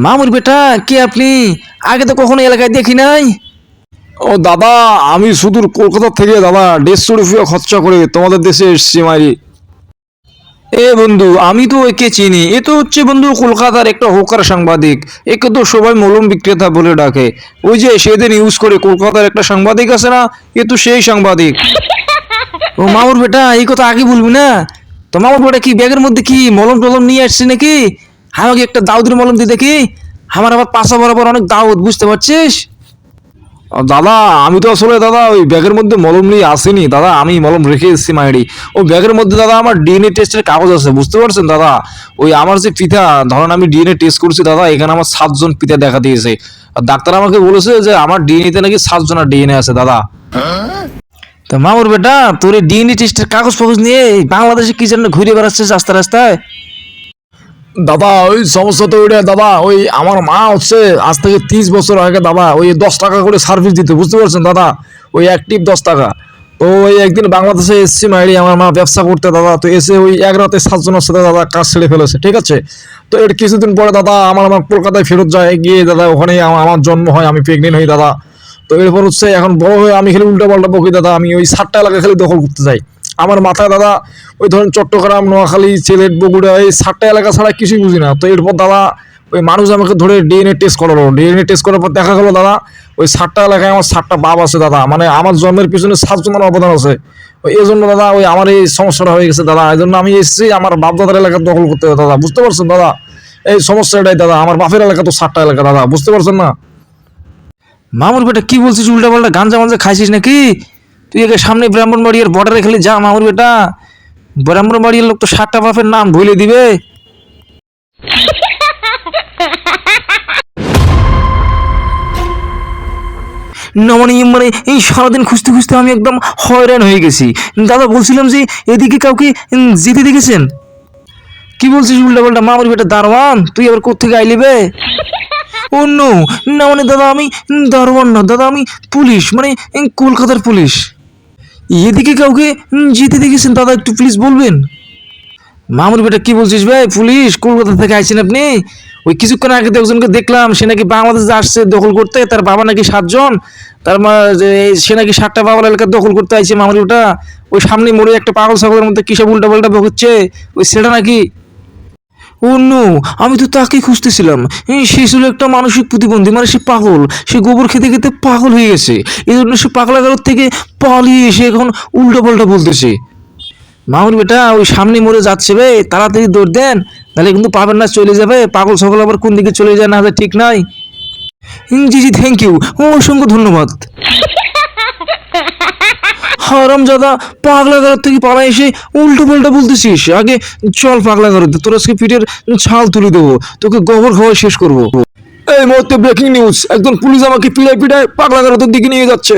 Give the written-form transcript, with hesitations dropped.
মামুর বেটা কে আপনি? আগে তো কখনো এলাকায় দেখি নাই। ও দাদা, আমি সুদূর কলকাতা থেকে দাদা 150 রুপিয়া খরচা করে তোমাদের দেশে এসছি মাইরি। এ বন্ধু, আমি তো একে চিনি। এ তো হচ্ছে বন্ধু কলকাতার একটা হোকার সাংবাদিক। একে তো সবাই মলম বিক্রেতা বলে ডাকে। ওই যে সেদিন ইউজ করে কলকাতার একটা সাংবাদিক আছে না, এ তো সেই সাংবাদিক। ও মামুর বেটা, এই কথা আগে বলবি না। তো মামুর বেটা কি ব্যাগের মধ্যে কি মলম টলম নিয়ে আসছে নাকি? আমাকে একটা দাউদের মলম দিয়ে দেখি। আমার আবার পাশা বরাবর অনেক দাউদ, বুঝতে পারছিস? দাদা আমি তো আসলে দাদা ওই ব্যাগের মধ্যে মলম নিয়ে আসিনি দাদা, আমি মলম রেখে এসেছি মাইরি। ওই ব্যাগের মধ্যে দাদা আমার ডিএনএ টেস্টের কাগজ আছে, বুঝতে পারছেন দাদা? ওই আমার যে পিতা, ধরেন আমি ডিএনএ টেস্ট করছি দাদা, এখানে আমার 7 জন পিতা দেখা দিয়েছে। আর ডাক্তার আমাকে বলেছে যে আমার ডিএনএতে নাকি 7 জনের ডিএনএ আছে দাদা। তো মামুর বেটা, তোর ডিএনএ টেস্টের কাগজ ফাগজ নিয়ে বাংলাদেশে কি জন্য ঘুরে বেড়াচ্ছিস রাস্তায় রাস্তায়? দাদা ওই সমস্যা তো ওইটা দাদা, ওই আমার মা হচ্ছে আজ থেকে 30 বছর আগে দাদা ওই 10 টাকা করে সার্ভিস দিতে, বুঝতে পারছেন দাদা? ওই অ্যাক্টিভ 10 টাকা। তো ওই একদিন বাংলাদেশে এসছি মাইরি আমার মা ব্যবসা করতে দাদা, তো এসে ওই এক রাতে 7 জনের সাথে দাদা কাজ ছেড়ে ফেলেছে, ঠিক আছে? তো এর কিছুদিন পরে দাদা আমার আমার কলকাতায় ফেরত যায়, গিয়ে দাদা ওখানেই আমার জন্ম হয়, আমি প্রেগনেন্ট হই দাদা। তো এরপর হচ্ছে এখন বড় হয়ে আমি খালি উল্টা পাল্টা বকি দাদা, আমি ওই 7টা এলাকা খালি দখল করতে যাই। আমার মাথায় দাদা ওই ধরেন চট্টগ্রাম, নোয়াখালী, সিলেট, বগুড়া এই 7টা এলাকা ছাড়া কিছুই বুঝি না। তো এরপর দাদা ওই মানুষ আমাকে ধরে ডিএনএ টেস্ট করালো, ডিএনএ টেস্ট করার পর দেখা গেলো দাদা ওই 7টা এলাকায় আমার 7টা বাপ আছে দাদা, মানে আমার জন্মের পিছনে 7 জনের অবদান আছে। ওই এই জন্য দাদা ওই আমার এই সমস্যাটা হয়ে গেছে দাদা, এই জন্য আমি এসেছি আমার বাপ দাদার এলাকা দখল করতে হবে দাদা, বুঝতে পারছেন দাদা? এই সমস্যাটাই দাদা, আমার বাপের এলাকা তো 7টা এলাকা দাদা, বুঝতে পারছেন না? মামুর বেটা কি বলছিস? উল্টা পাল্টা গাঞ্জা মাঞ্জা খাইছিস নাকি? তুই একে সামনে ব্রাহ্মণবাড়িয়ার বর্ডারে খালি যা মামুর বেটা, ব্রাহ্মণবাড়িয়ার লোক তো 7টা বাপের নাম ভুলে দিবে। না মানে মানে এই সারাদিন খুঁজতে খুঁজতে আমি একদম হয়রান হয়ে গেছি। দাদা বলছিলাম যে এদিকে কাউকে যেতে দেখেছেন? কি বলছিস উল্টা পাল্টা? মামুর বেটা দারোয়ান, তুই আবার কোত্থেকে আইলি বে? ও নো, না মানে দাদা আমি দারোয়ান না দাদা, আমি পুলিশ, মানে কলকাতার পুলিশ। এদিকে কাউকে যেতে দেখেছেন দাদা, একটু প্লিজ বলবেন? মামুর বেটা কি বলছিস ভাই? পুলিশ কলকাতা থেকে আইছেন আপনি? ওই কিছুক্ষণ আগে তো একজনকে দেখলাম, সে নাকি বাংলাদেশে আসছে দখল করতে, তার বাবা নাকি 7 জন, তার সে নাকি 7টা বাবার এলাকা দখল করতে আইছে মামুর বেটা। ওই সামনে মোড়ে একটা পাগল ছাগলের মধ্যে কিসব উল্টা পাল্টা বকছে, ওই সেটা নাকি? ও নো, আমি তো তাকে খুঁজতেছিলাম। সে ছিল একটা মানসিক প্রতিবন্ধী, মানে সে পাগল, সে গোবর খেতে খেতে পাগল হয়ে গেছে। এই জন্য সে পাগলাগারদ থেকে পালিয়ে এসে এখন উল্টো পাল্টা বলতেছে। মামুর বেটা ওই সামনে মরে যাচ্ছে বে, তাড়াতাড়ি দৌড় দেন, তাহলে কিন্তু পাবেন না, চলে যাবে। পাগল সকল আবার কোন দিকে চলে যায় না যায় ঠিক নাই। জি জি, থ্যাংক ইউ, অসংখ্য ধন্যবাদ। হারামজাদা, পাগলাগারদ থেকে পালা এসে উল্টো পাল্টা বলতেছিস? আগে চল পাগলাগারদ, তোর আজকে পিঠের ছাল তুলে দেবো, তোকে গোবর খাওয়া শেষ করবো। এই মুহূর্তে ব্রেকিং নিউজ, একজন পুলিশ আমাকে পিড়ায় পিড়ায় পাগলাগারদের দিকে নিয়ে যাচ্ছে।